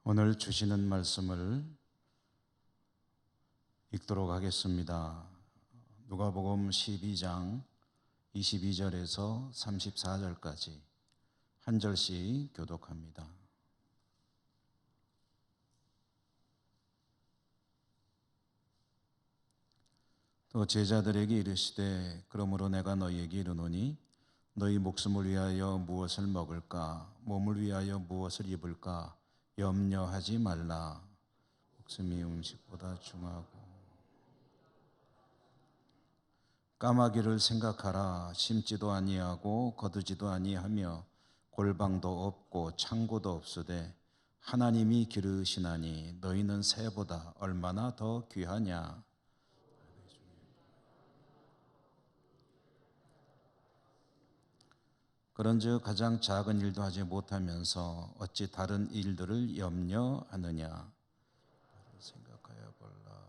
오늘 주시는 말씀을 읽도록 하겠습니다. 누가복음 12장 22절에서 34절까지 한 절씩 교독합니다. 또 제자들에게 이르시되 그러므로 내가 너희에게 이르노니 너희 목숨을 위하여 무엇을 먹을까 몸을 위하여 무엇을 입을까 염려하지 말라. 목숨이 음식보다 중하고 까마귀를 생각하라. 심지도 아니하고 거두지도 아니하며 골방도 없고 창고도 없으되 하나님이 기르시나니 너희는 새보다 얼마나 더 귀하냐. 그런즉 가장 작은 일도 하지 못하면서 어찌 다른 일들을 염려하느냐. 생각하여 볼라.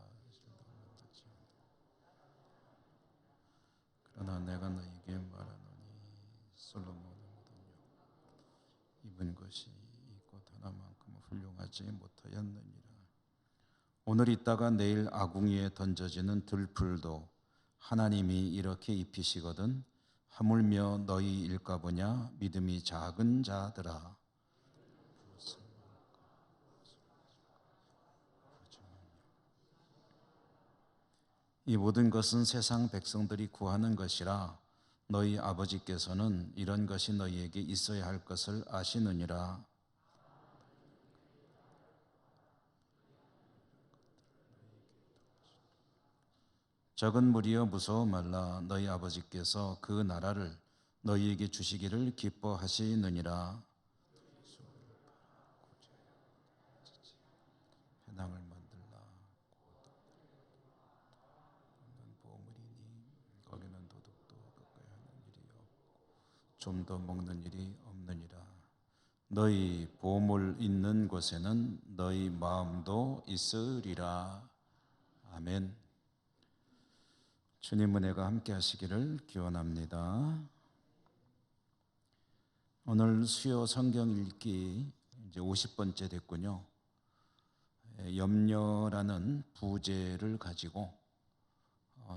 그러나 내가 너희에게 말하노니 솔로몬은 입은 것이 이 꽃 하나만큼 훌륭하지 못하였느니라. 오늘 있다가 내일 아궁이에 던져지는 들풀도 하나님이 이렇게 입히시거든 하물며 너희일까 보냐. 믿음이 작은 자들아. 이 모든 것은 세상 백성들이 구하는 것이라 너희 아버지께서는 이런 것이 너희에게 있어야 할 것을 아시느니라. 적은 무리여 무서워 말라. 너희 아버지께서 그 나라를 너희에게 주시기를 기뻐하시느니라. 회당을 만들라. 보물이니 거기는 도둑도 가까이 하는 일이 없고 좀 더 먹는 일이 없느니라. 너희 보물 있는 곳에는 너희 마음도 있으리라. 아멘. 주님 은혜가 함께 하시기를 기원합니다. 오늘 수요 성경 읽기 이제 50번째 됐군요. 염려라는 부제를 가지고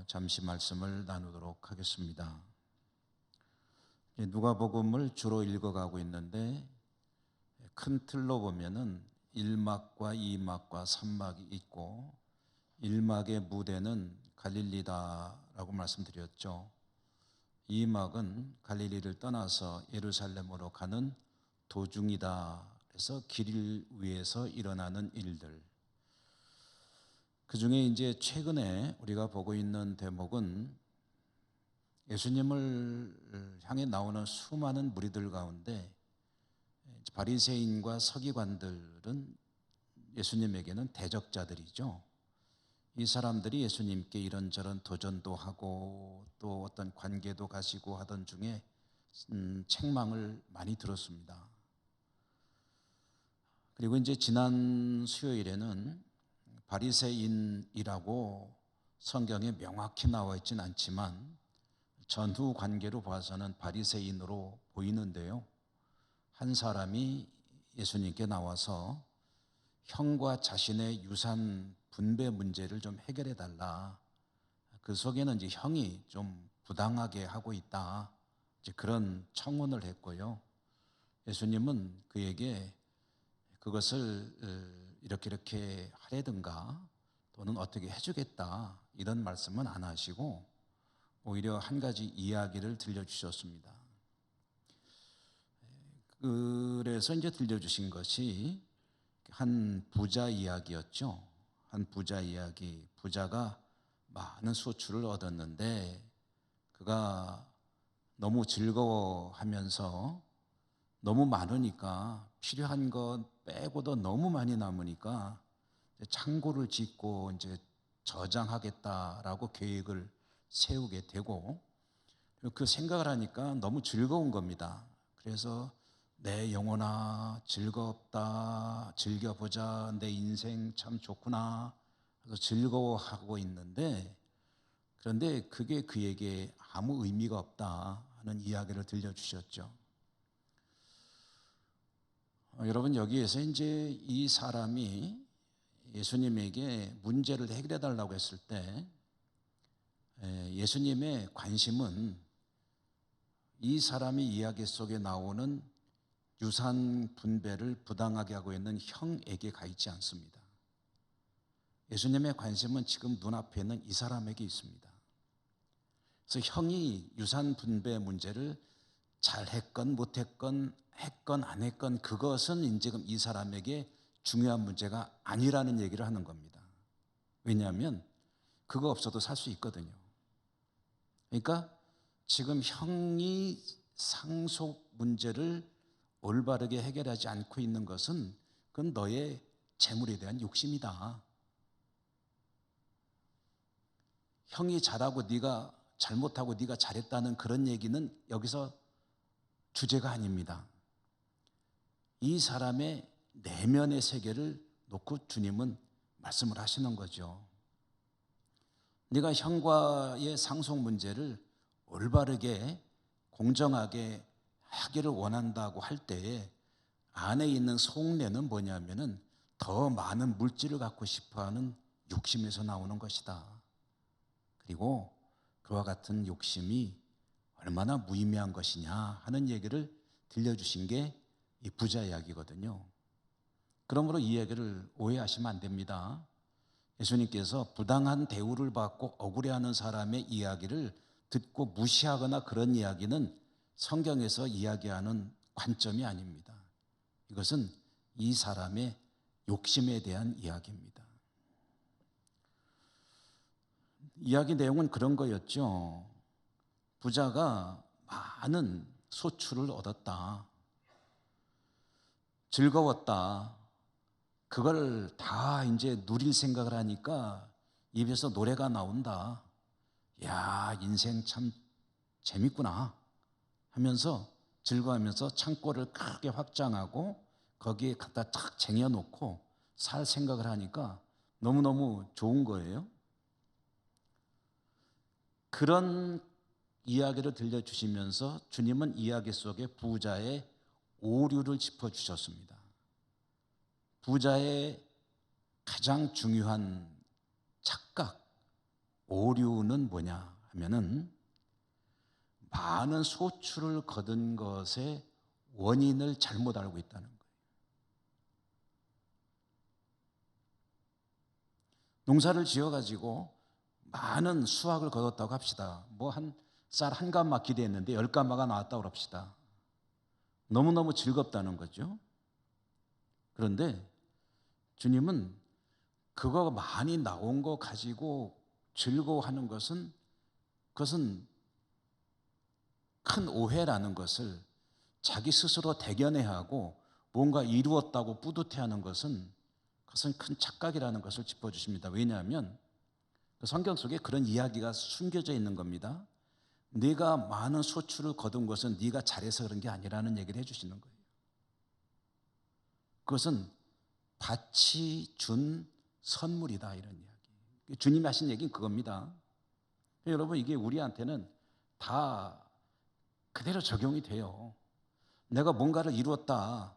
잠시 말씀을 나누도록 하겠습니다. 누가복음을 주로 읽어가고 있는데 큰 틀로 보면은 1막과 2막과 3막이 있고 1막의 무대는 갈릴리다라고 말씀드렸죠. 2막은 갈릴리를 떠나서 예루살렘으로 가는 도중이다. 그래서 길 위에서 일어나는 일들. 그 중에 이제 최근에 우리가 보고 있는 대목은 예수님을 향해 나오는 수많은 무리들 가운데 바리새인과 서기관들은 예수님에게는 대적자들이죠. 이 사람들이 예수님께 이런저런 도전도 하고 또 어떤 관계도 가지고 하던 중에 책망을 많이 들었습니다. 그리고 이제 지난 수요일에는 바리새인이라고 성경에 명확히 나와 있진 않지만 전후 관계로 봐서는 바리새인으로 보이는데요. 한 사람이 예수님께 나와서 형과 자신의 유산 분배 문제를 좀 해결해 달라. 그 속에는 이제 형이 좀 부당하게 하고 있다. 이제 그런 청원을 했고요. 예수님은 그에게 그것을 이렇게 하려든가 또는 어떻게 해주겠다 이런 말씀은 안 하시고 오히려 한 가지 이야기를 들려주셨습니다. 그래서 이제 들려주신 것이 한 부자 이야기였죠. 한 부자 이야기. 부자가 많은 소출을 얻었는데 그가 너무 즐거워하면서 너무 많으니까 필요한 것 빼고도 너무 많이 남으니까 창고를 짓고 이제 저장하겠다라고 계획을 세우게 되고 그 생각을 하니까 너무 즐거운 겁니다. 그래서 내 영혼아 즐겁다, 즐겨보자, 내 인생 참 좋구나 그래서 즐거워하고 있는데 그런데 그게 그에게 아무 의미가 없다 하는 이야기를 들려주셨죠. 여러분, 여기에서 이제 이 사람이 예수님에게 문제를 해결해 달라고 했을 때 예수님의 관심은 이 사람의 이야기 속에 나오는 유산 분배를 부당하게 하고 있는 형에게 가 있지 않습니다. 예수님의 관심은 지금 눈앞에 있는 이 사람에게 있습니다. 그래서 형이 유산 분배 문제를 잘했건 못했건 했건 안 했건 그것은 지금 이 사람에게 중요한 문제가 아니라는 얘기를 하는 겁니다. 왜냐하면 그거 없어도 살 수 있거든요. 그러니까 지금 형이 상속 문제를 올바르게 해결하지 않고 있는 것은 그건 너의 재물에 대한 욕심이다. 형이 잘하고 네가 잘못하고 네가 잘했다는 그런 얘기는 여기서 주제가 아닙니다. 이 사람의 내면의 세계를 놓고 주님은 말씀을 하시는 거죠. 네가 형과의 상속 문제를 올바르게 공정하게 하기를 원한다고 할 때에 안에 있는 속내는 뭐냐면은 더 많은 물질을 갖고 싶어하는 욕심에서 나오는 것이다. 그리고 그와 같은 욕심이 얼마나 무의미한 것이냐 하는 얘기를 들려주신 게 이 부자 이야기거든요. 그러므로 이 얘기를 오해하시면 안 됩니다. 예수님께서 부당한 대우를 받고 억울해하는 사람의 이야기를 듣고 무시하거나 그런 이야기는 성경에서 이야기하는 관점이 아닙니다. 이것은 이 사람의 욕심에 대한 이야기입니다. 이야기 내용은 그런 거였죠. 부자가 많은 소출을 얻었다. 즐거웠다. 그걸 다 이제 누릴 생각을 하니까 입에서 노래가 나온다. 야, 인생 참 재밌구나 하면서 즐거워하면서 창고를 크게 확장하고 거기에 갖다 탁 쟁여놓고 살 생각을 하니까 너무너무 좋은 거예요. 그런 이야기를 들려주시면서 주님은 이야기 속에 부자의 오류를 짚어주셨습니다. 부자의 가장 중요한 착각, 오류는 뭐냐 하면은 많은 소출을 거둔 것의 원인을 잘못 알고 있다는 거예요. 농사를 지어가지고 많은 수확을 거뒀다고 합시다. 뭐 쌀 한 가마 기대했는데 10가마가 나왔다고 합시다. 너무너무 즐겁다는 거죠. 그런데 주님은 그거 많이 나온 거 가지고 즐거워하는 것은 그것은 큰 오해라는 것을 자기 스스로 대견해야 하고 뭔가 이루었다고 뿌듯해하는 것은 그것은 큰 착각이라는 것을 짚어주십니다. 왜냐하면 성경 속에 그런 이야기가 숨겨져 있는 겁니다. 네가 많은 소출을 거둔 것은 네가 잘해서 그런 게 아니라는 얘기를 해주시는 거예요. 그것은 밭이 준 선물이다 이런 이야기. 주님이 하신 얘기는 그겁니다. 여러분 이게 우리한테는 다 그대로 적용이 돼요. 내가 뭔가를 이루었다.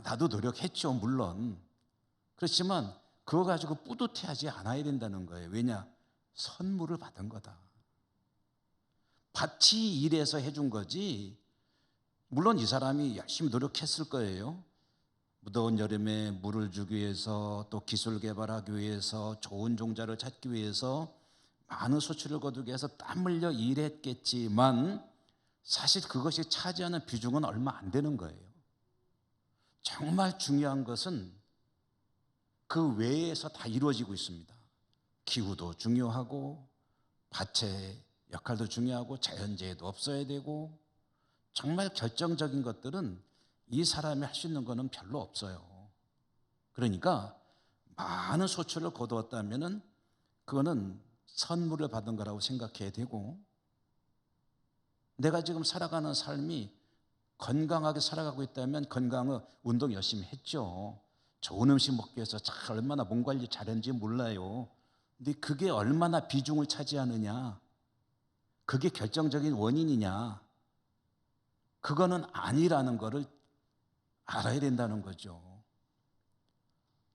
나도 노력했죠 물론. 그렇지만 그거 가지고 뿌듯해하지 않아야 된다는 거예요. 왜냐? 선물을 받은 거다. 밭이 일해서 해준 거지. 물론 이 사람이 열심히 노력했을 거예요. 무더운 여름에 물을 주기 위해서 또 기술 개발하기 위해서 좋은 종자를 찾기 위해서 많은 소출을 거두기 위해서 땀 흘려 일했겠지만 사실 그것이 차지하는 비중은 얼마 안 되는 거예요. 정말 중요한 것은 그 외에서 다 이루어지고 있습니다. 기후도 중요하고 밭의 역할도 중요하고 자연재해도 없어야 되고 정말 결정적인 것들은 이 사람이 할 수 있는 거는 별로 없어요. 그러니까 많은 소출을 거두었다면 그거는 선물을 받은 거라고 생각해야 되고 내가 지금 살아가는 삶이 건강하게 살아가고 있다면 건강은 운동 열심히 했죠. 좋은 음식 먹기 위해서 얼마나 몸 관리 잘했는지 몰라요. 근데 그게 얼마나 비중을 차지하느냐 그게 결정적인 원인이냐 그거는 아니라는 거를 알아야 된다는 거죠.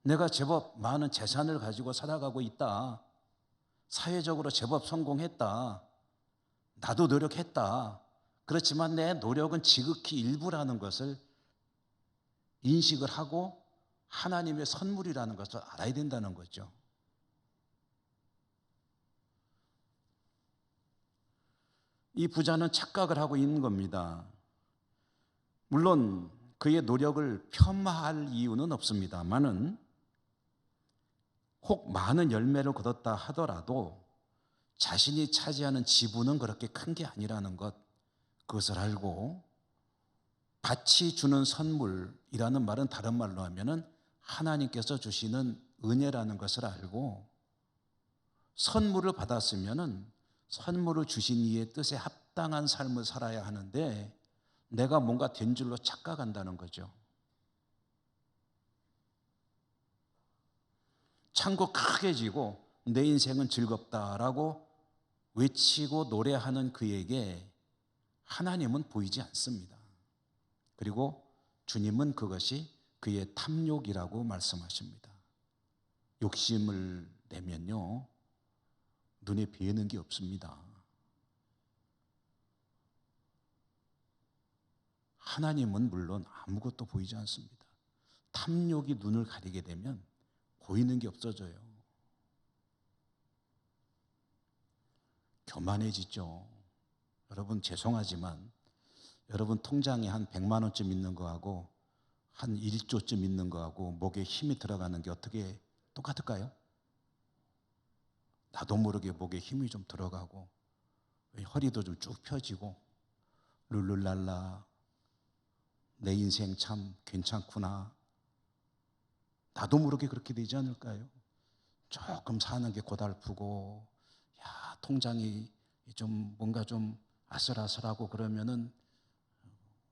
내가 제법 많은 재산을 가지고 살아가고 있다. 사회적으로 제법 성공했다. 나도 노력했다. 그렇지만 내 노력은 지극히 일부라는 것을 인식을 하고 하나님의 선물이라는 것을 알아야 된다는 거죠. 이 부자는 착각을 하고 있는 겁니다. 물론 그의 노력을 폄하할 이유는 없습니다만은 혹 많은 열매를 거뒀다 하더라도 자신이 차지하는 지분은 그렇게 큰 게 아니라는 것, 그것을 알고 밭이 주는 선물이라는 말은 다른 말로 하면은 하나님께서 주시는 은혜라는 것을 알고 선물을 받았으면은 선물을 주신 이의 뜻에 합당한 삶을 살아야 하는데 내가 뭔가 된 줄로 착각한다는 거죠. 창고 크게 지고 내 인생은 즐겁다라고 외치고 노래하는 그에게 하나님은 보이지 않습니다. 그리고 주님은 그것이 그의 탐욕이라고 말씀하십니다. 욕심을 내면요, 눈에 뵈는 게 없습니다. 하나님은 물론 아무것도 보이지 않습니다. 탐욕이 눈을 가리게 되면 보이는 게 없어져요. 교만해지죠. 여러분 죄송하지만 여러분 통장에 한 100만 원쯤 있는 거하고 한 1조쯤 있는 거하고 목에 힘이 들어가는 게 어떻게 똑같을까요? 나도 모르게 목에 힘이 좀 들어가고 허리도 좀 쭉 펴지고 룰룰랄라 내 인생 참 괜찮구나. 나도 모르게 그렇게 되지 않을까요? 조금 사는 게 고달프고 야 통장이 좀 뭔가 좀 아슬아슬하고 그러면은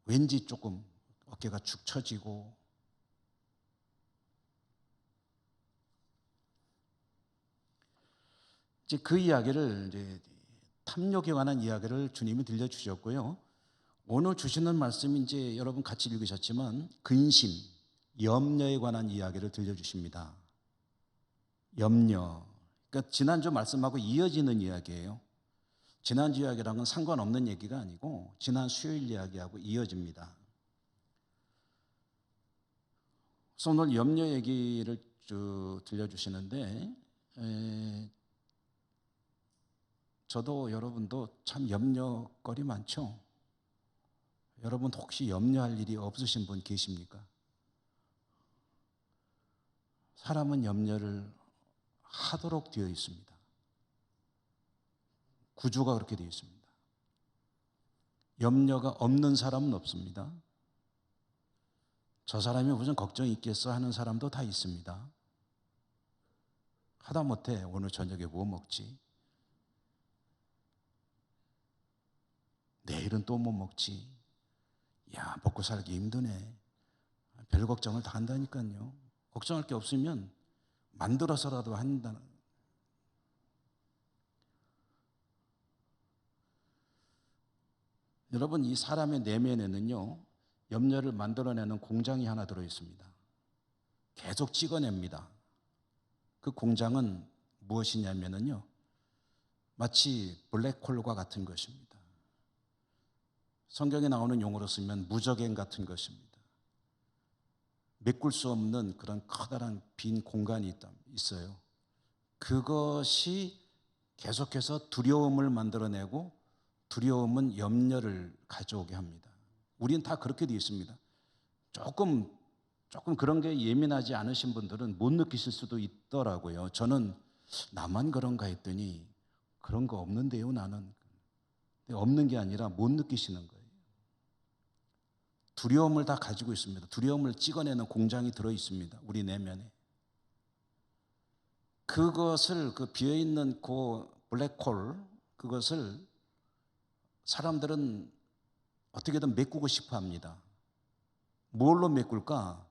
왠지 조금 어깨가 축 처지고 이제 그 이야기를 이제 탐욕에 관한 이야기를 주님이 들려주셨고요. 오늘 주시는 말씀이 이제 여러분 같이 읽으셨지만 근심, 염려에 관한 이야기를 들려주십니다. 염려. 그러니까 지난주 말씀하고 이어지는 이야기예요. 지난주 이야기랑은 상관없는 얘기가 아니고 지난 수요일 이야기하고 이어집니다. 그래서 오늘 염려 얘기를 쭉 들려주시는데 저도 여러분도 참 염려거리 많죠? 여러분 혹시 염려할 일이 없으신 분 계십니까? 사람은 염려를 하도록 되어 있습니다. 구조가 그렇게 되어 있습니다. 염려가 없는 사람은 없습니다. 저 사람이 무슨 걱정이 있겠어 하는 사람도 다 있습니다. 하다못해 오늘 저녁에 뭐 먹지? 내일은 또 뭐 먹지? 야, 먹고 살기 힘드네. 별 걱정을 다 한다니까요. 걱정할 게 없으면 만들어서라도 한다는. 여러분, 이 사람의 내면에는요, 염려를 만들어내는 공장이 하나 들어있습니다. 계속 찍어냅니다. 그 공장은 무엇이냐면요, 마치 블랙홀과 같은 것입니다. 성경에 나오는 용어로 쓰면 무저갱 같은 것입니다. 메꿀 수 없는 그런 커다란 빈 공간이 있어요. 그것이 계속해서 두려움을 만들어내고 두려움은 염려를 가져오게 합니다. 우리는 다 그렇게 되어 있습니다. 조금 그런 게 예민하지 않으신 분들은 못 느끼실 수도 있더라고요. 저는 나만 그런가 했더니 그런 거 없는데요, 나는. 없는 게 아니라 못 느끼시는 거예요. 두려움을 다 가지고 있습니다. 두려움을 찍어내는 공장이 들어 있습니다. 우리 내면에. 그것을 그 비어있는 그 블랙홀, 그것을 사람들은 어떻게든 메꾸고 싶어 합니다. 뭘로 메꿀까?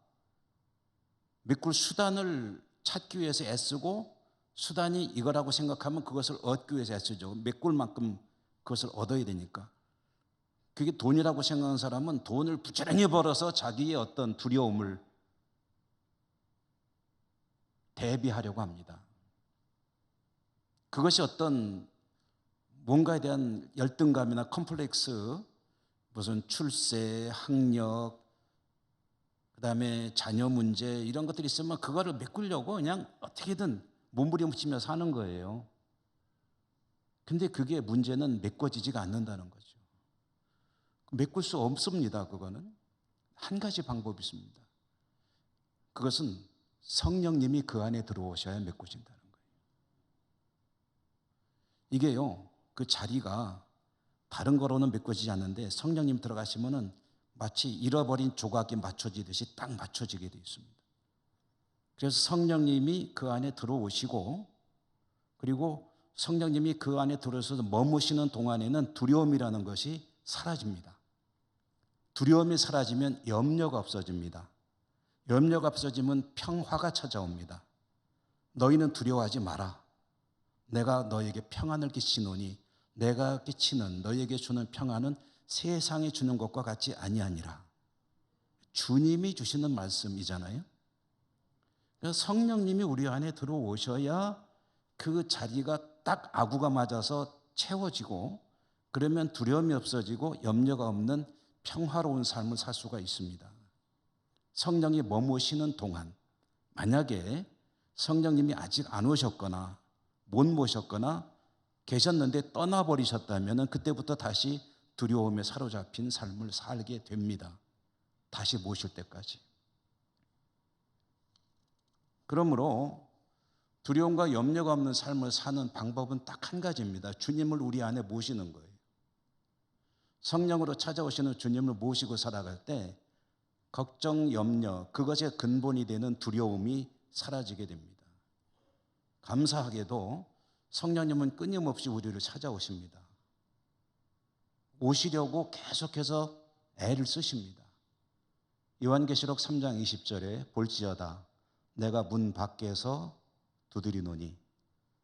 메꿀 수단을 찾기 위해서 애쓰고 수단이 이거라고 생각하면 그것을 얻기 위해서 애쓰죠. 메꿀 만큼 그것을 얻어야 되니까. 그게 돈이라고 생각하는 사람은 돈을 부지런히 벌어서 자기의 어떤 두려움을 대비하려고 합니다. 그것이 어떤 뭔가에 대한 열등감이나 컴플렉스, 무슨 출세, 학력, 그다음에 자녀 문제 이런 것들이 있으면 그거를 메꾸려고 그냥 어떻게든 몸부림치며 사는 거예요. 근데 그게 문제는 메꿔지지가 않는다는 거죠. 메꿀 수 없습니다. 그거는 한 가지 방법이 있습니다. 그것은 성령님이 그 안에 들어오셔야 메꿔진다는 거예요. 이게요, 그 자리가 다른 거로는 메꿔지지 않는데 성령님 들어가시면은 마치 잃어버린 조각이 맞춰지듯이 딱 맞춰지게 되어 있습니다. 그래서 성령님이 그 안에 들어오시고, 그리고 성령님이 그 안에 들어오셔서 머무시는 동안에는 두려움이라는 것이 사라집니다. 두려움이 사라지면 염려가 없어집니다. 염려가 없어지면 평화가 찾아옵니다. 너희는 두려워하지 마라. 내가 너에게 평안을 끼치노니 내가 끼치는 너에게 주는 평안은 세상에 주는 것과 같이 아니하니라. 주님이 주시는 말씀이잖아요. 그래서 성령님이 우리 안에 들어오셔야 그 자리가 딱 아구가 맞아서 채워지고, 그러면 두려움이 없어지고 염려가 없는 평화로운 삶을 살 수가 있습니다. 성령이 머무시는 동안, 만약에 성령님이 아직 안 오셨거나 못 모셨거나 계셨는데 떠나버리셨다면 그때부터 다시 두려움에 사로잡힌 삶을 살게 됩니다. 다시 모실 때까지. 그러므로 두려움과 염려가 없는 삶을 사는 방법은 딱 한 가지입니다. 주님을 우리 안에 모시는 거예요. 성령으로 찾아오시는 주님을 모시고 살아갈 때 걱정, 염려, 그것의 근본이 되는 두려움이 사라지게 됩니다. 감사하게도 성령님은 끊임없이 우리를 찾아오십니다. 오시려고 계속해서 애를 쓰십니다. 요한계시록 3장 20절에 볼지어다 내가 문 밖에서 두드리노니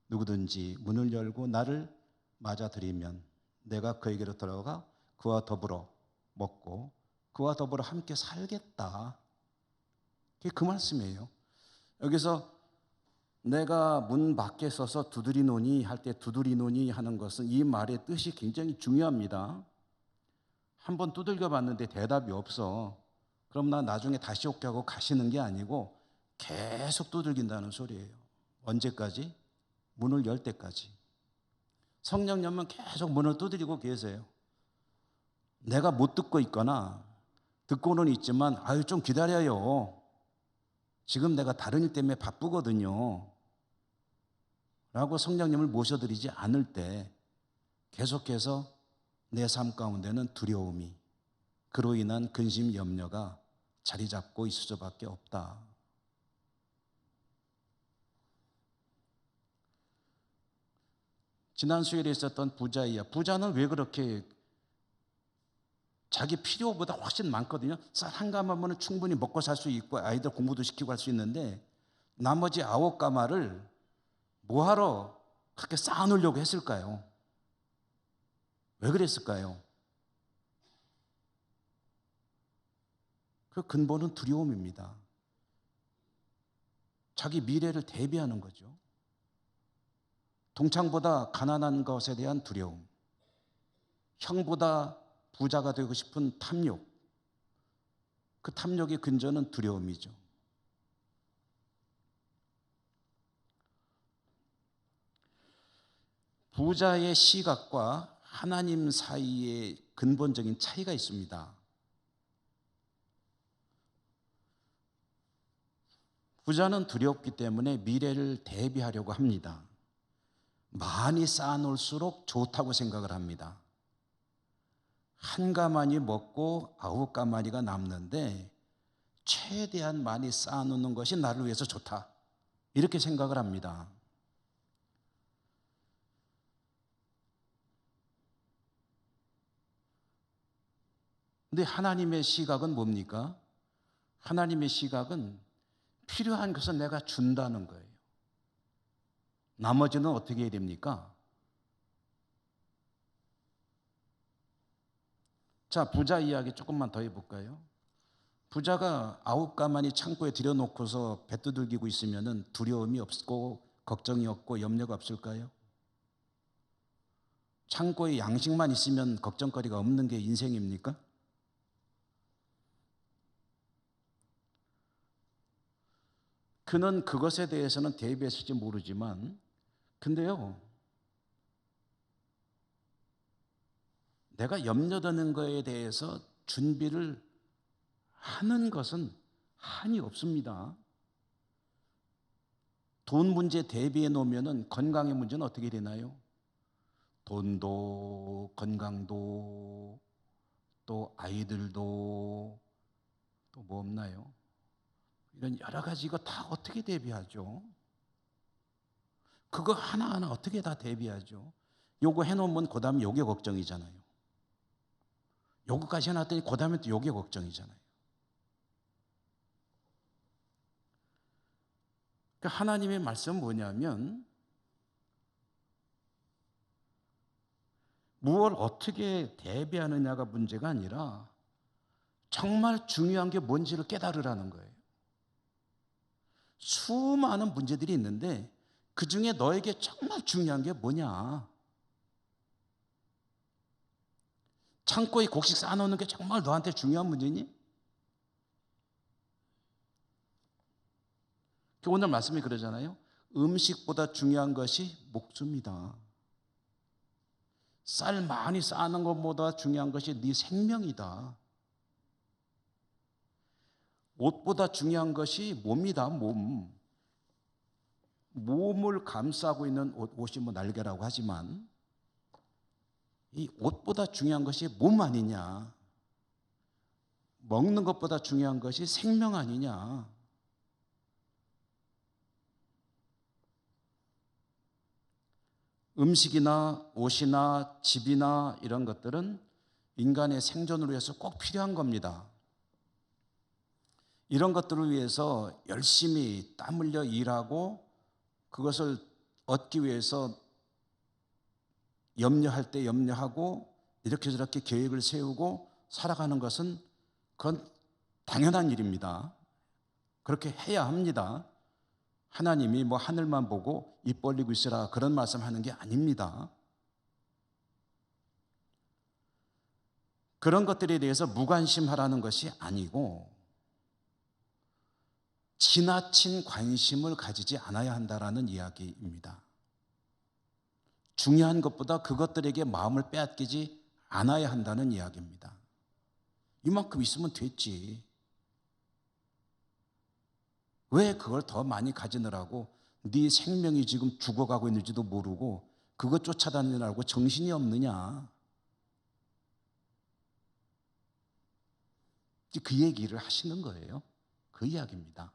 누구든지 문을 열고 나를 맞아들이면 내가 그에게로 들어가 그와 더불어 먹고 그와 더불어 함께 살겠다. 그게 그 말씀이에요. 여기서 내가 문 밖에 서서 두드리노니 할 때 두드리노니 하는 것은 이 말의 뜻이 굉장히 중요합니다. 한번 두들겨 봤는데 대답이 없어. 그럼 나 나중에 다시 올게 하고 가시는 게 아니고 계속 두들긴다는 소리예요. 언제까지? 문을 열 때까지. 성령님은 계속 문을 두드리고 계세요. 내가 못 듣고 있거나 듣고는 있지만 아유 좀 기다려요. 지금 내가 다른 일 때문에 바쁘거든요. 라고 성령님을 모셔드리지 않을 때 계속해서 내 삶 가운데는 두려움이, 그로 인한 근심, 염려가 자리 잡고 있을 수밖에 없다. 지난 수요일에 있었던 부자이야. 부자는 왜 그렇게 자기 필요보다 훨씬 많거든요. 쌀 한 가마면 충분히 먹고 살 수 있고 아이들 공부도 시키고 할 수 있는데 나머지 9가마를 뭐하러 그렇게 쌓아놓으려고 했을까요? 왜 그랬을까요? 그 근본은 두려움입니다. 자기 미래를 대비하는 거죠. 동창보다 가난한 것에 대한 두려움, 형보다 부자가 되고 싶은 탐욕, 그 탐욕의 근저는 두려움이죠. 부자의 시각과 하나님 사이에 근본적인 차이가 있습니다. 부자는 두렵기 때문에 미래를 대비하려고 합니다. 많이 쌓아놓을수록 좋다고 생각을 합니다. 한 가마니 먹고 9가마니가 남는데 최대한 많이 쌓아놓는 것이 나를 위해서 좋다. 이렇게 생각을 합니다. 근데 하나님의 시각은 뭡니까? 하나님의 시각은 필요한 것은 내가 준다는 거예요. 나머지는 어떻게 해야 됩니까? 자, 부자 이야기 조금만 더 해볼까요? 부자가 9가마니 창고에 들여놓고서 배 두들기고 있으면 두려움이 없고 걱정이 없고 염려가 없을까요? 창고에 양식만 있으면 걱정거리가 없는 게 인생입니까? 그는 그것에 대해서는 대비했을지 모르지만, 근데요, 내가 염려되는 거에 대해서 준비를 하는 것은 한이 없습니다. 돈 문제 대비해 놓으면 건강의 문제는 어떻게 되나요? 돈도, 건강도, 또 아이들도, 또 뭐 없나요? 이런 여러 가지 이거 다 어떻게 대비하죠? 그거 하나하나 어떻게 다 대비하죠? 요거 해놓으면 그 다음에 요게 걱정이잖아요. 요거까지 해놨더니 그 다음에 또 요게 걱정이잖아요. 그러니까 하나님의 말씀은 뭐냐면, 무엇을 어떻게 대비하느냐가 문제가 아니라 정말 중요한 게 뭔지를 깨달으라는 거예요. 수많은 문제들이 있는데 그 중에 너에게 정말 중요한 게 뭐냐? 창고에 곡식 쌓아놓는 게 정말 너한테 중요한 문제니? 오늘 말씀이 그러잖아요. 음식보다 중요한 것이 목숨이다. 쌀 많이 쌓는 것보다 중요한 것이 네 생명이다. 옷보다 중요한 것이 몸이다, 몸. 몸을 감싸고 있는 옷이 뭐 날개라고 하지만 이 옷보다 중요한 것이 몸 아니냐. 먹는 것보다 중요한 것이 생명 아니냐. 음식이나 옷이나 집이나 이런 것들은 인간의 생존을 위해서 꼭 필요한 겁니다. 이런 것들을 위해서 열심히 땀 흘려 일하고 그것을 얻기 위해서 염려할 때 염려하고 이렇게 저렇게 계획을 세우고 살아가는 것은 그건 당연한 일입니다. 그렇게 해야 합니다. 하나님이 뭐 하늘만 보고 입 벌리고 있으라 그런 말씀하는 게 아닙니다. 그런 것들에 대해서 무관심하라는 것이 아니고 지나친 관심을 가지지 않아야 한다라는 이야기입니다. 중요한 것보다 그것들에게 마음을 빼앗기지 않아야 한다는 이야기입니다. 이만큼 있으면 됐지. 왜 그걸 더 많이 가지느라고 네 생명이 지금 죽어가고 있는지도 모르고 그것 쫓아다니느라고 정신이 없느냐. 그 얘기를 하시는 거예요. 그 이야기입니다.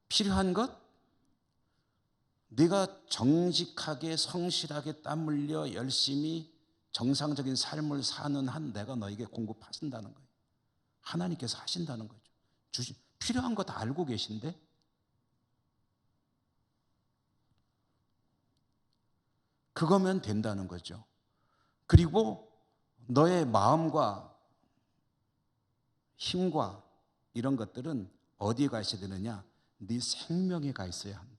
필요한 것? 네가 정직하게 성실하게 땀 흘려 열심히 정상적인 삶을 사는 한 내가 너에게 공급하신다는 거예요. 하나님께서 하신다는 거죠. 필요한 거 다 알고 계신데 그거면 된다는 거죠. 그리고 너의 마음과 힘과 이런 것들은 어디에 가 있어야 되느냐? 네 생명에 가 있어야 한다.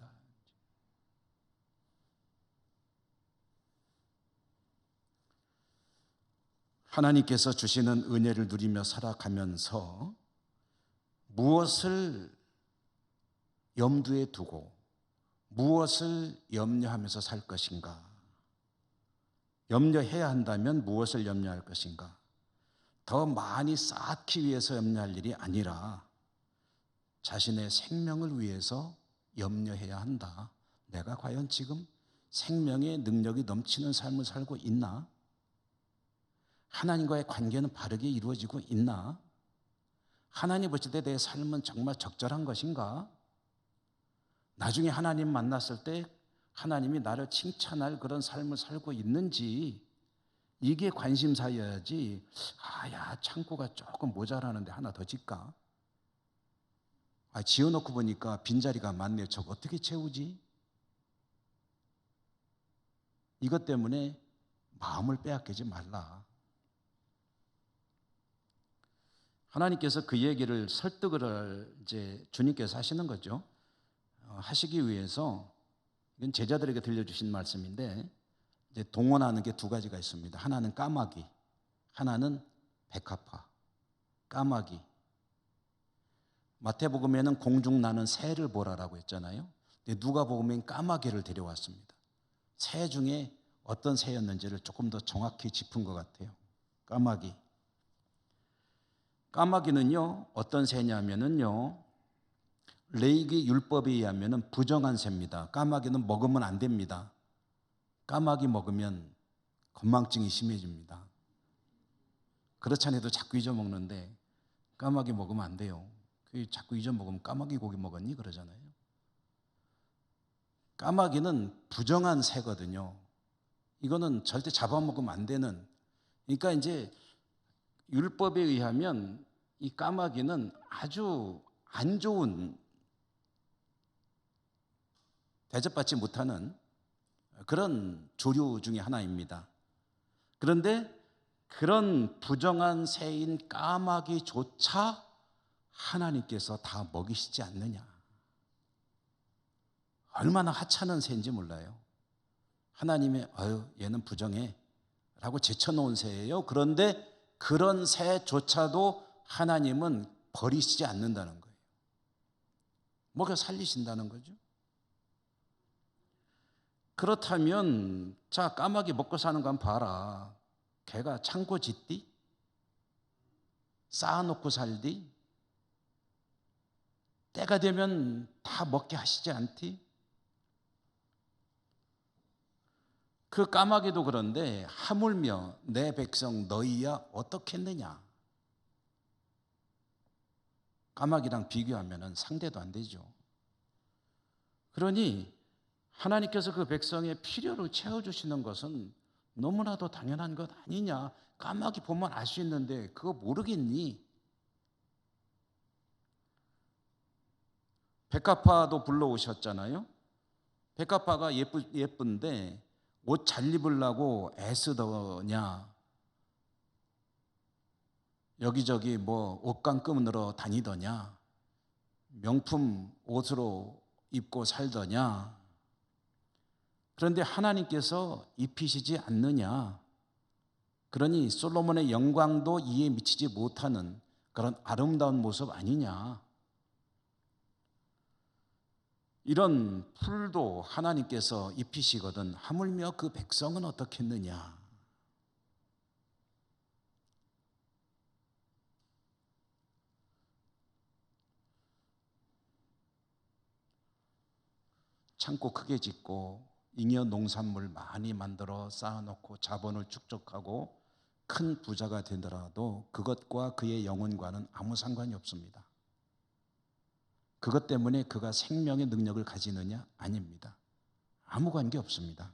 하나님께서 주시는 은혜를 누리며 살아가면서 무엇을 염두에 두고 무엇을 염려하면서 살 것인가? 염려해야 한다면 무엇을 염려할 것인가? 더 많이 쌓기 위해서 염려할 일이 아니라 자신의 생명을 위해서 염려해야 한다. 내가 과연 지금 생명의 능력이 넘치는 삶을 살고 있나? 하나님과의 관계는 바르게 이루어지고 있나? 하나님 보실 때 내 삶은 정말 적절한 것인가? 나중에 하나님 만났을 때 하나님이 나를 칭찬할 그런 삶을 살고 있는지 이게 관심사여야지. 야, 창고가 조금 모자라는데 하나 더 짓까? 지어놓고 보니까 빈자리가 많네요. 저거 어떻게 채우지? 이것 때문에 마음을 빼앗기지 말라. 하나님께서 그 얘기를 설득을 이제 주님께서 하시는 거죠. 하시기 위해서, 이건 제자들에게 들려주신 말씀인데, 이제 동원하는 게 두 가지가 있습니다. 하나는 까마귀, 하나는 백합화. 까마귀. 마태복음에는 공중 나는 새를 보라라고 했잖아요. 근데 누가복음엔 까마귀를 데려왔습니다. 새 중에 어떤 새였는지를 조금 더 정확히 짚은 것 같아요. 까마귀. 까마귀는요, 어떤 새냐면은요, 레위기 율법에 의하면 부정한 새입니다. 까마귀는 먹으면 안 됩니다. 까마귀 먹으면 건망증이 심해집니다. 그렇지 않아도 자꾸 잊어먹는데 까마귀 먹으면 안 돼요. 자꾸 잊어먹으면 까마귀 고기 먹었니? 그러잖아요. 까마귀는 부정한 새거든요. 이거는 절대 잡아먹으면 안 되는, 그러니까 이제 율법에 의하면 이 까마귀는 아주 안 좋은, 대접받지 못하는 그런 조류 중에 하나입니다. 그런데 그런 부정한 새인 까마귀조차 하나님께서 다 먹이시지 않느냐. 얼마나 하찮은 새인지 몰라요. 하나님의 얘는 부정해 라고 제쳐놓은 새예요. 그런데 그런 새조차도 하나님은 버리시지 않는다는 거예요. 먹여 살리신다는 거죠. 그렇다면 자, 까마귀 먹고 사는 거 한번 봐라. 걔가 창고 짓디? 쌓아놓고 살디? 때가 되면 다 먹게 하시지 않디? 그 까마귀도 그런데 하물며 내 백성 너희야 어떻겠느냐? 까마귀랑 비교하면 상대도 안 되죠. 그러니 하나님께서 그 백성의 필요를 채워주시는 것은 너무나도 당연한 것 아니냐? 까마귀 보면 알 수 있는데 그거 모르겠니? 백합화도 불러오셨잖아요. 백합화가 예쁜데 옷 잘 입으려고 애쓰더냐? 여기저기 뭐 옷감 끊으러 다니더냐? 명품 옷으로 입고 살더냐? 그런데 하나님께서 입히시지 않느냐? 그러니 솔로몬의 영광도 이에 미치지 못하는 그런 아름다운 모습 아니냐? 이런 풀도 하나님께서 입히시거든 하물며 그 백성은 어떻겠느냐? 창고 크게 짓고 잉여 농산물 많이 만들어 쌓아놓고 자본을 축적하고 큰 부자가 되더라도 그것과 그의 영혼과는 아무 상관이 없습니다. 그것 때문에 그가 생명의 능력을 가지느냐? 아닙니다. 아무 관계 없습니다.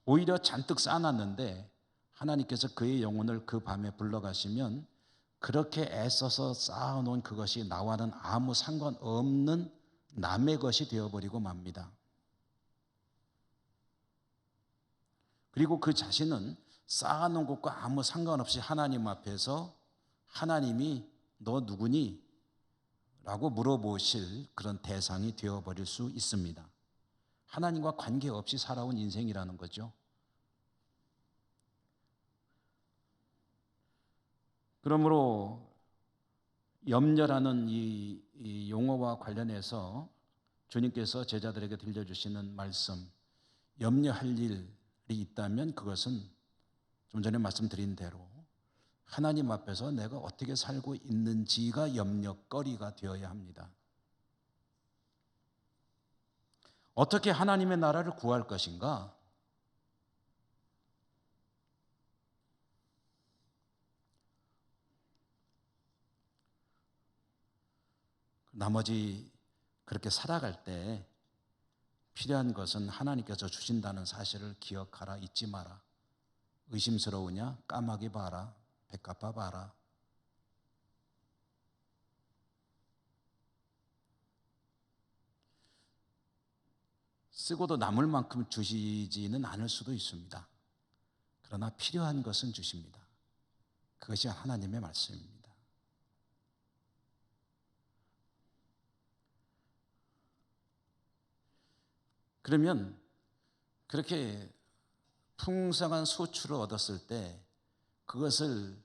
오히려 잔뜩 쌓아놨는데 하나님께서 그의 영혼을 그 밤에 불러가시면 그렇게 애써서 쌓아놓은 그것이 나와는 아무 상관없는 남의 것이 되어버리고 맙니다. 그리고 그 자신은 쌓아놓은 것과 아무 상관없이 하나님 앞에서 하나님이 너 누구니? 라고 물어보실 그런 대상이 되어버릴 수 있습니다. 하나님과 관계없이 살아온 인생이라는 거죠. 그러므로 염려라는 이 용어와 관련해서 주님께서 제자들에게 들려주시는 말씀, 염려할 일이 있다면 그것은 좀 전에 말씀드린 대로 하나님 앞에서 내가 어떻게 살고 있는지가 염려거리가 되어야 합니다. 어떻게 하나님의 나라를 구할 것인가? 나머지 그렇게 살아갈 때 필요한 것은 하나님께서 주신다는 사실을 기억하라, 잊지 마라. 의심스러우냐? 까마귀 봐라, 백합화 봐라. 쓰고도 남을 만큼 주시지는 않을 수도 있습니다. 그러나 필요한 것은 주십니다. 그것이 하나님의 말씀입니다. 그러면 그렇게 풍성한 소출을 얻었을 때 그것을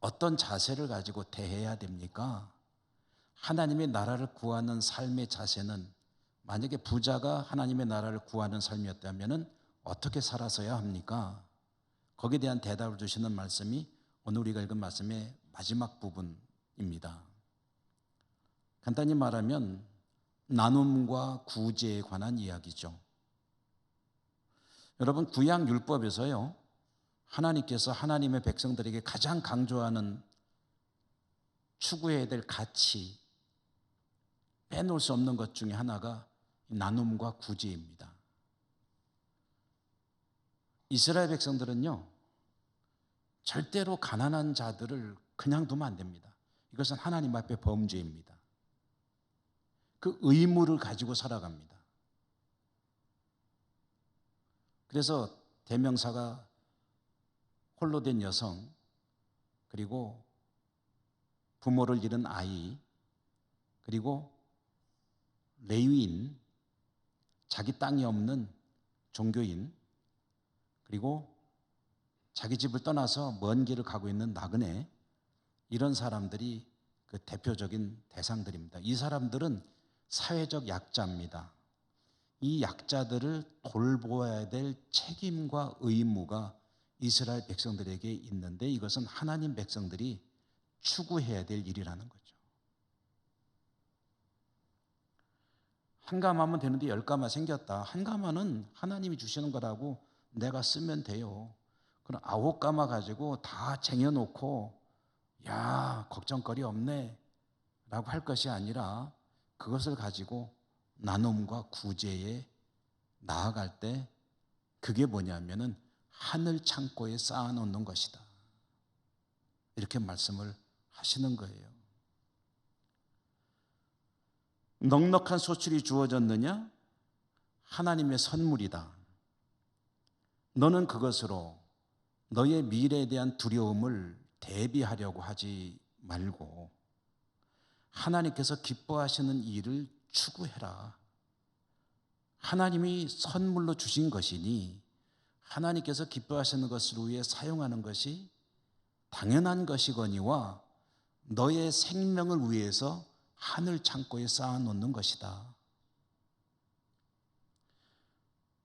어떤 자세를 가지고 대해야 됩니까? 하나님의 나라를 구하는 삶의 자세는, 만약에 부자가 하나님의 나라를 구하는 삶이었다면 어떻게 살아서야 합니까? 거기에 대한 대답을 주시는 말씀이 오늘 우리가 읽은 말씀의 마지막 부분입니다. 간단히 말하면 나눔과 구제에 관한 이야기죠. 여러분, 구약 율법에서요, 하나님께서 하나님의 백성들에게 가장 강조하는 추구해야 될 가치, 빼놓을 수 없는 것 중에 하나가 나눔과 구제입니다. 이스라엘 백성들은요, 절대로 가난한 자들을 그냥 두면 안 됩니다. 이것은 하나님 앞에 범죄입니다. 그 의무를 가지고 살아갑니다. 그래서 대명사가 홀로 된 여성, 그리고 부모를 잃은 아이, 그리고 레위인, 자기 땅이 없는 종교인, 그리고 자기 집을 떠나서 먼 길을 가고 있는 나그네, 이런 사람들이 그 대표적인 대상들입니다. 이 사람들은 사회적 약자입니다. 이 약자들을 돌보아야 될 책임과 의무가 이스라엘 백성들에게 있는데, 이것은 하나님 백성들이 추구해야 될 일이라는 거죠. 한 가마면 되는데 10가마 생겼다. 한 가마는 하나님이 주시는 거라고 내가 쓰면 돼요. 그럼 9가마 가지고 다 쟁여놓고 야, 걱정거리 없네 라고 할 것이 아니라, 그것을 가지고 나눔과 구제에 나아갈 때 그게 뭐냐면은 하늘 창고에 쌓아놓는 것이다, 이렇게 말씀을 하시는 거예요. 넉넉한 소출이 주어졌느냐? 하나님의 선물이다. 너는 그것으로 너의 미래에 대한 두려움을 대비하려고 하지 말고 하나님께서 기뻐하시는 일을 추구해라. 하나님이 선물로 주신 것이니 하나님께서 기뻐하시는 것을 위해 사용하는 것이 당연한 것이거니와 너의 생명을 위해서 하늘 창고에 쌓아놓는 것이다.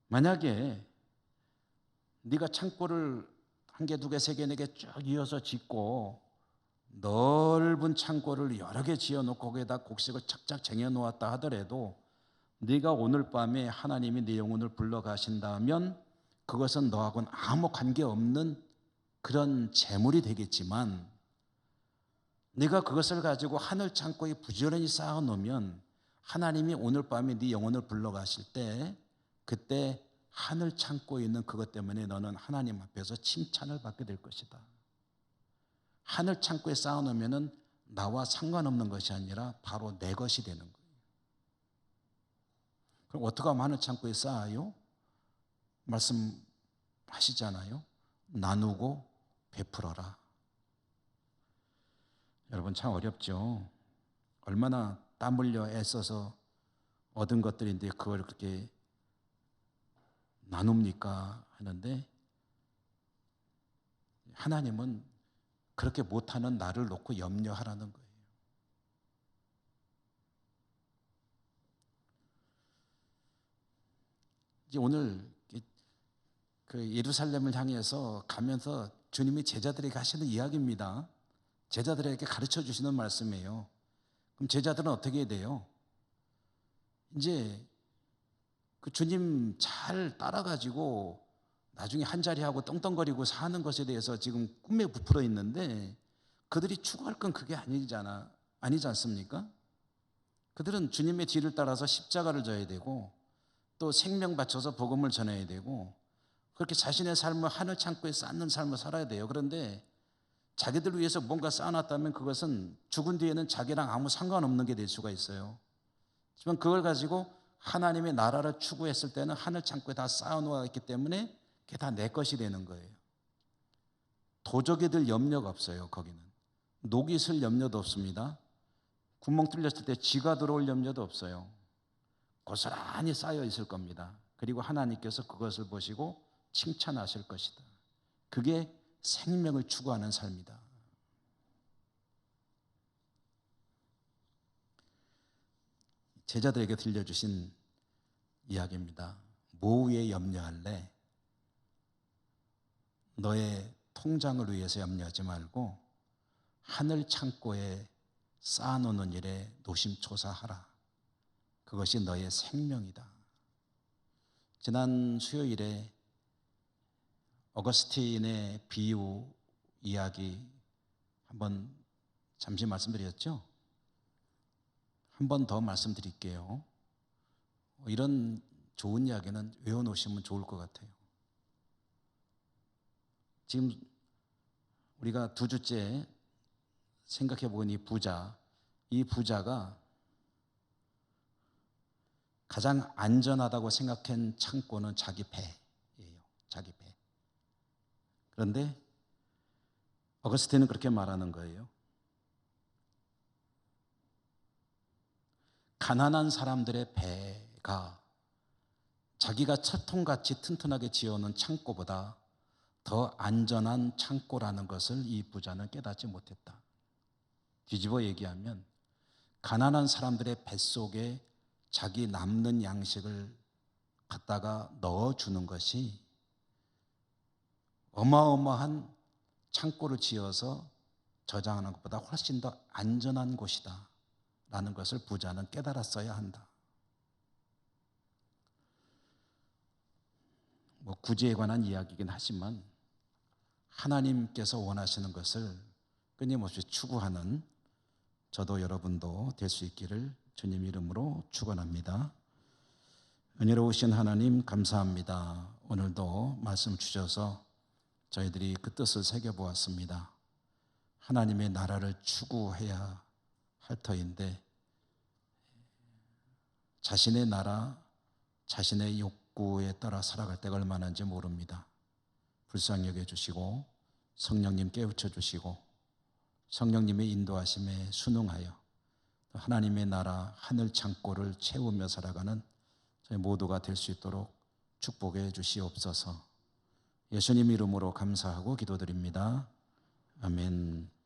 만약에 네가 창고를 1개, 2개, 3개, 4개 쭉 이어서 짓고 넓은 창고를 여러 개 지어놓고 거기에다 곡식을 착착 쟁여놓았다 하더라도, 네가 오늘 밤에 하나님이 네 영혼을 불러가신다면 그것은 너하고는 아무 관계없는 그런 재물이 되겠지만, 네가 그것을 가지고 하늘 창고에 부지런히 쌓아놓으면 하나님이 오늘 밤에 네 영혼을 불러가실 때, 그때 하늘 창고에 있는 그것 때문에 너는 하나님 앞에서 칭찬을 받게 될 것이다. 하늘 창고에 쌓아놓으면 나와 상관없는 것이 아니라 바로 내 것이 되는 거예요. 그럼 어떻게 하면 하늘 창고에 쌓아요? 말씀하시잖아요. 나누고 베풀어라. 여러분, 참 어렵죠. 얼마나 땀 흘려 애써서 얻은 것들인데 그걸 그렇게 나눕니까 하는데, 하나님은 그렇게 못하는 나를 놓고 염려하라는 거예요. 이제 오늘 그 예루살렘을 향해서 가면서 주님이 제자들에게 하시는 이야기입니다. 제자들에게 가르쳐 주시는 말씀이에요. 그럼 제자들은 어떻게 해야 돼요? 이제 그 주님 잘 따라가지고 나중에 한자리하고 떵떵거리고 사는 것에 대해서 지금 꿈에 부풀어 있는데, 그들이 추구할 건 그게 아니지 않습니까? 그들은 주님의 뒤를 따라서 십자가를 져야 되고, 또 생명 바쳐서 복음을 전해야 되고, 그렇게 자신의 삶을 하늘 창고에 쌓는 삶을 살아야 돼요. 그런데 자기들 위해서 뭔가 쌓아놨다면 그것은 죽은 뒤에는 자기랑 아무 상관없는 게 될 수가 있어요. 하지만 그걸 가지고 하나님의 나라를 추구했을 때는 하늘 창고에 다 쌓아놓아 있기 때문에 그게 다 내 것이 되는 거예요. 도적이 들 염려가 없어요. 거기는 녹이 슬 염려도 없습니다. 구멍 뚫렸을 때 쥐가 들어올 염려도 없어요. 고스란히 쌓여 있을 겁니다. 그리고 하나님께서 그것을 보시고 칭찬하실 것이다. 그게 생명을 추구하는 삶이다. 제자들에게 들려주신 이야기입니다. 뭐 위에 염려할래? 너의 통장을 위해서 염려하지 말고 하늘 창고에 쌓아놓는 일에 노심초사하라. 그것이 너의 생명이다. 지난 수요일에 어거스틴의 비유 이야기 한번 잠시 말씀드렸죠? 한 번 더 말씀드릴게요. 이런 좋은 이야기는 외워놓으시면 좋을 것 같아요. 지금 우리가 두 주째 생각해 보니 이 부자가 가장 안전하다고 생각한 창고는 자기 배예요. 자기 배. 그런데 어거스틴은 그렇게 말하는 거예요. 가난한 사람들의 배가 자기가 철통같이 튼튼하게 지어놓은 창고보다 더 안전한 창고라는 것을 이 부자는 깨닫지 못했다. 뒤집어 얘기하면 가난한 사람들의 뱃속에 자기 남는 양식을 갖다가 넣어주는 것이 어마어마한 창고를 지어서 저장하는 것보다 훨씬 더 안전한 곳이다 라는 것을 부자는 깨달았어야 한다. 구제에 관한 이야기이긴 하지만 하나님께서 원하시는 것을 끊임없이 추구하는 저도 여러분도 될 수 있기를 주님 이름으로 축원합니다. 은혜로우신 하나님 감사합니다. 오늘도 말씀 주셔서 저희들이 그 뜻을 새겨보았습니다. 하나님의 나라를 추구해야 할 터인데 자신의 나라, 자신의 욕구에 따라 살아갈 때가 얼마나인지 모릅니다. 불쌍히 여겨주시고 성령님 깨우쳐 주시고 성령님의 인도하심에 순응하여 하나님의 나라 하늘 창고를 채우며 살아가는 저희 모두가 될 수 있도록 축복해 주시옵소서. 예수님 이름으로 감사하고 기도드립니다. 아멘.